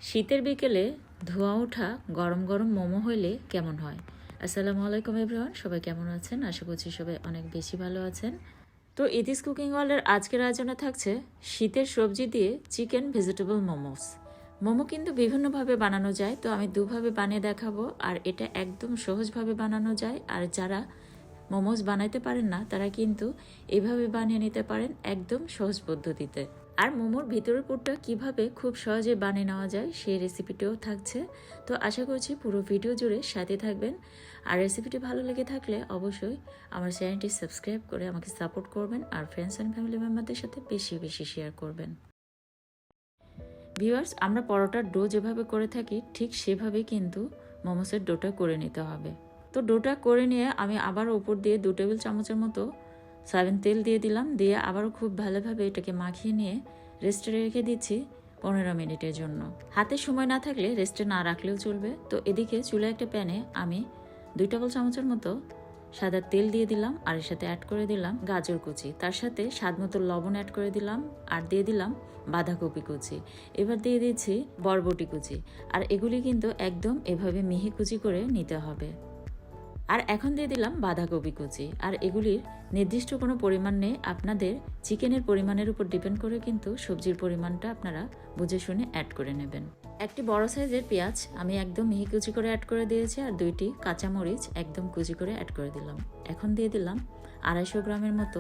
শীতের বিকেলে ধোঁয়া ওঠা গরম গরম মোমো হইলে কেমন হয়। আসসালামু আলাইকুম এভরিওয়ান, সবাই কেমন আছেন? আশা করছি সবাই অনেক বেশি ভালো আছেন। তো ইতিস কুকিং ওয়ার্ল্ডের আজকের আয়োজনে থাকছে শীতের সবজি দিয়ে চিকেন ভেজিটেবল মোমোস। মোমো কিন্তু বিভিন্নভাবে বানানো যায়, তো আমি দুভাবে বানিয়ে দেখাবো। আর এটা একদম সহজভাবে বানানো যায়, আর যারা মোমোস বানাইতে পারেন না তারা কিন্তু এভাবে বানিয়ে নিতে পারেন একদম সহজ পদ্ধতিতে। আর মোমোর ভিতরের পুরটা কিভাবে খুব সহজে বানিয়ে নেওয়া যায় সেই রেসিপিটিও থাকছে। তো আশা করছি পুরো ভিডিও জুড়ে সাথে থাকবেন। আর রেসিপিটি ভালো লেগে থাকলে অবশ্যই আমার চ্যানেলটি সাবস্ক্রাইব করে আমাকে সাপোর্ট করবেন, আর ফ্রেন্ডস অ্যান্ড ফ্যামিলি মেম্বারদের সাথে বেশি বেশি শেয়ার করবেন। ভিউয়ার্স, আমরা পরোটার ডো যেভাবে করে থাকি ঠিক সেভাবেই কিন্তু মোমোসের ডোটা করে নিতে হবে। তো ডোটা করে নিয়ে আমি আবার উপর দিয়ে 2 টেবিল চামচের মতো সয়াবিন তেল দিয়ে দিলাম, দিয়ে আবারও খুব ভালোভাবে এটাকে মাখিয়ে নিয়ে রেস্টে রেখে দিচ্ছি 15 মিনিটের জন্য। হাতে সময় না থাকলে রেস্টে না রাখলেও চলবে। তো এদিকে চুলায় একটা প্যানে আমি 2 টেবিল চামচের মতো সাদা তেল দিয়ে দিলাম, আর এর সাথে অ্যাড করে দিলাম গাজর কুচি, তার সাথে স্বাদ মতো লবণ অ্যাড করে দিলাম, আর দিয়ে দিলাম বাঁধাকপি কুচি। এবার দিয়ে দিচ্ছি বরবটি কুচি, আর এগুলি কিন্তু একদম এভাবে মিহি কুচি করে নিতে হবে। আর এখন দিয়ে দিলাম বাঁধাকপি কুচি। আর এগুলির নির্দিষ্ট কোনো পরিমাণ নেই, আপনাদের চিকেনের পরিমাণের উপর ডিপেন্ড করে কিন্তু সবজির পরিমাণটা আপনারা বুঝে শুনে অ্যাড করে নেবেন। একটি বড় সাইজের পেঁয়াজ আমি একদম মিহি কুচি করে অ্যাড করে দিয়েছি, আর 2টি কাঁচামরিচ একদম কুচি করে অ্যাড করে দিলাম। এখন দিয়ে দিলাম 250 গ্রামের মতো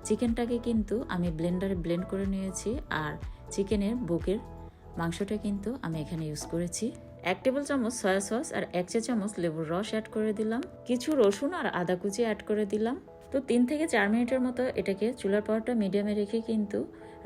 চিকেনটাকে কিন্তু আমি ব্লেন্ডারে ব্লেন্ড করে নিয়েছি। আর চিকেনের বুকের মাংসটা কিন্তু আমি এখানে ইউজ করেছি। 1 টেবিল চামচ সয়া সস আর 1 চা চামচ লেবুর রস অ্যাড করে দিলাম, কিছু রসুন আর আদা কুচি অ্যাড করে দিলাম। তো 3 থেকে 4 মিনিটের মতো এটাকে চুলার পাওয়ারটা মিডিয়ামে রেখে কিন্তু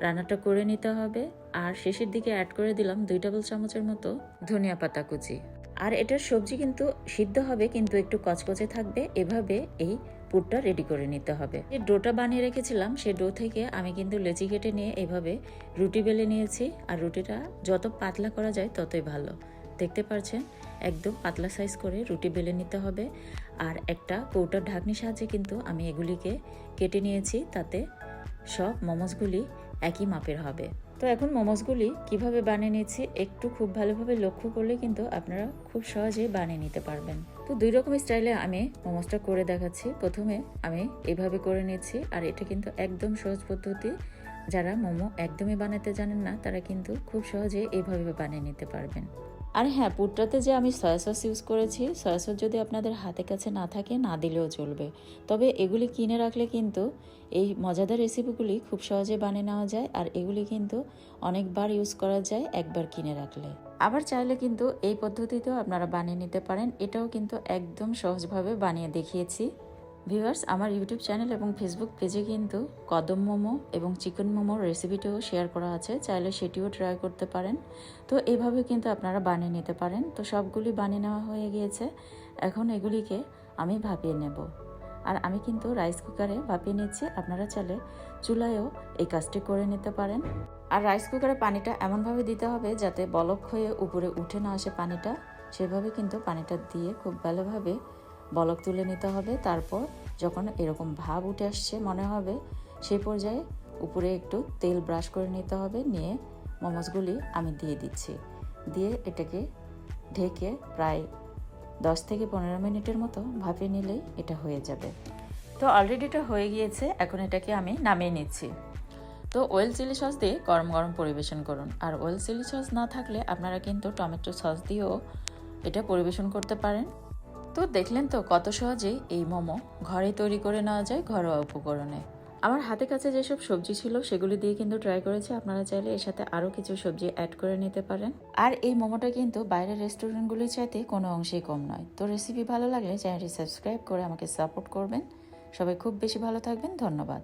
রান্নাটা করে নিতে হবে। আর শেষের দিকে অ্যাড করে দিলাম 2 টেবিল চামচের মতো ধনিয়া পাতা কুচি। আর এটার সবজি কিন্তু সিদ্ধ হবে, কিন্তু একটু কচকচে থাকবে। এভাবে এই পুরটা রেডি করে নিতে হবে। যে ডোটা বানিয়ে রেখেছিলাম সেই ডো থেকে আমি কিন্তু লেচি কেটে নিয়ে এভাবে রুটি বেলে নিয়েছি। আর রুটিটা যত পাতলা করা যায় ততই ভালো। দেখতে পাচ্ছেন একদম পাতলা সাইজ করে রুটি বেলে নিতে হবে। আর একটা কৌটার ঢাকনির সাহায্যে কিন্তু আমি এগুলিকে কেটে নিয়েছি, তাতে সব মোমোসগুলি একই মাপের হবে। তো এখন মোমোসগুলি কিভাবে বানিয়ে নিয়েছি একটু খুব ভালোভাবে লক্ষ্য করলে কিন্তু আপনারা খুব সহজেই বানিয়ে নিতে পারবেন। তো 2 রকম স্টাইলে আমি মোমোসটা করে দেখাচ্ছি। প্রথমে আমি এইভাবে করে নিয়েছি, আর এটা কিন্তু একদম সহজ পদ্ধতি। যারা মোমো একদমই বানাতে জানেন না তারা কিন্তু খুব সহজে এইভাবে বানিয়ে নিতে পারবেন। আর হ্যাঁ, পুরটাতে যে আমি সয়া সস ইউজ করেছি, সয়া সস যদি আপনাদের হাতে কাছে না থাকে না দিলেও চলবে। তবে এগুলি কিনে রাখলে কিন্তু এই মজাদার রেসিপিগুলি খুব সহজে বানিয়ে নেওয়া যায়, আর এগুলি কিন্তু অনেকবার ইউজ করা যায় একবার কিনে রাখলে। আবার চাইলে কিন্তু এই পদ্ধতিতেও আপনারা বানিয়ে নিতে পারেন। এটাও কিন্তু একদম সহজভাবে বানিয়ে দেখিয়েছি। ভিউয়ার্স, আমার ইউটিউব চ্যানেল এবং ফেসবুক পেজে কিন্তু কদম মোমো এবং চিকেন মোমোর রেসিপিটিও শেয়ার করা আছে, চাইলে সেটিও ট্রাই করতে পারেন। তো এইভাবে কিন্তু আপনারা বানিয়ে নিতে পারেন। তো সবগুলি বানিয়ে নেওয়া হয়ে গিয়েছে, এখন এগুলিকে আমি ভাপিয়ে নেব। আর আমি কিন্তু রাইস কুকারে ভাপিয়ে নিচ্ছি, আপনারা চাইলে চুলায়ও এই কাজটি করে নিতে পারেন। আর রাইস কুকারে পানিটা এমনভাবে দিতে হবে যাতে বলক হয়ে উপরে উঠে না আসে পানিটা, সেভাবে কিন্তু পানিটা দিয়ে খুব ভালোভাবে বলক তুলে নিতে হবে। তারপর যখন এরকম ভাব উঠে আসছে মনে হবে, সেই পর্যায়ে উপরে একটু তেল ব্রাশ করে নিতে হবে। নিয়ে মোমোসগুলি আমি দিয়ে দিচ্ছি, দিয়ে এটাকে ঢেকে প্রায় 10 থেকে 15 মিনিটের মতো ভাপিয়ে নিলেই এটা হয়ে যাবে। তো অলরেডি এটা হয়ে গিয়েছে, এখন এটাকে আমি নামিয়ে নিচ্ছি। তো অয়েল চিলি সস দিয়ে গরম গরম পরিবেশন করুন। আর অয়েল চিলি সস না থাকলে আপনারা কিন্তু টমেটো সস দিয়েও এটা পরিবেশন করতে পারেন। তো দেখলেন তো কত সহজেই এই মোমো ঘরে তৈরি করে নেওয়া যায় ঘরোয়া উপকরণে। আমার হাতে কাছে যেসব সবজি ছিল সেগুলি দিয়ে কিন্তু ট্রাই করেছি, আপনারা চাইলে এর সাথে আরও কিছু সবজি অ্যাড করে নিতে পারেন। আর এই মোমোটা কিন্তু বাইরের রেস্টুরেন্টগুলির চাইতে কোনো অংশেই কম নয়। তো রেসিপি ভালো লাগলে চ্যানেলটি সাবস্ক্রাইব করে আমাকে সাপোর্ট করবেন। সবাই খুব বেশি ভালো থাকবেন, ধন্যবাদ।